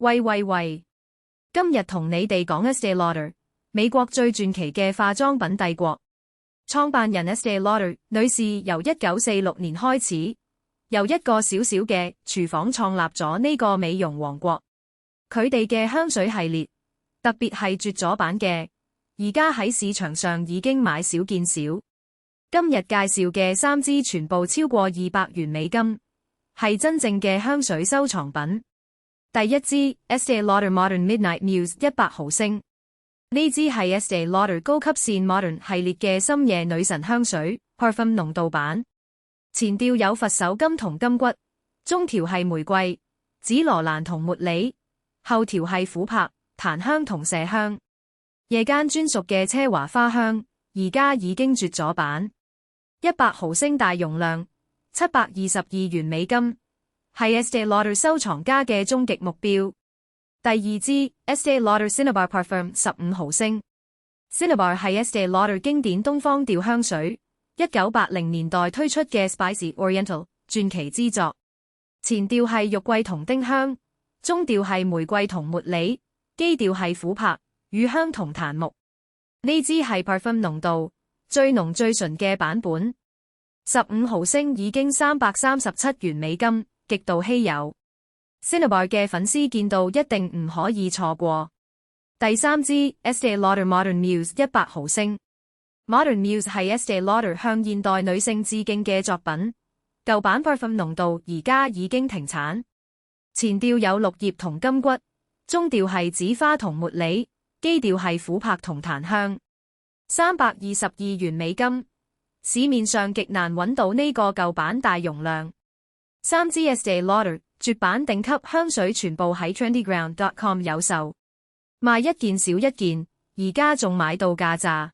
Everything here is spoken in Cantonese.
喂，今日同你哋講 Estée Lauder，美國最傳奇嘅化妝品帝國。創辦人 Estée Lauder 女士由1946年開始，由一個小小嘅廚房創立咗呢個美容王國。佢哋嘅香水系列，特別係絕咗版嘅，而家喺市場上已經買少見少。今日介紹嘅3支全部超過$200，係真正嘅香水收藏品。第一支 Estée Lauder Modern Midnight Muse 100毫升，呢支係 Estée Lauder 高級線 Modern 系列嘅深夜女神香水 Parfum 濃度版。前調有佛手柑同金桔，中調係玫瑰、紫羅蘭同茉莉，後調係琥珀、檀香同麝香。夜間專屬嘅奢華花香，而家已經絕咗版。100毫升大容量$722，係 Estée Lauder 收藏家嘅終極目標。第二支 Estée Lauder Cinnabar Parfum 15毫升。Cinnabar 係 Estée Lauder 經典東方調香水，1980年代推出嘅 Spicy Oriental 傳奇之作。前調係玉桂同丁香，中調係玫瑰同茉莉，基調係琥珀、乳香同檀木。呢支係 Parfum 濃度最濃最純嘅版本。15毫升已經$337，極度稀有。Cinnabar 嘅粉絲見到一定唔可以錯過。第三支 Estée Lauder Modern Muse 100毫升。Modern Muse 係 Estée Lauder 向現代女性致敬嘅作品。舊版 Parfum 濃度而家已經停產。前調有綠葉同金桔，中調係紫花同茉莉，基調係琥珀同檀香。$322，市面上極難揾到呢個舊版大容量。3支 Estée Lauder 絕版頂級香水全部喺 trendyground.com 有售，賣一件少一件，而家仲買到價咋。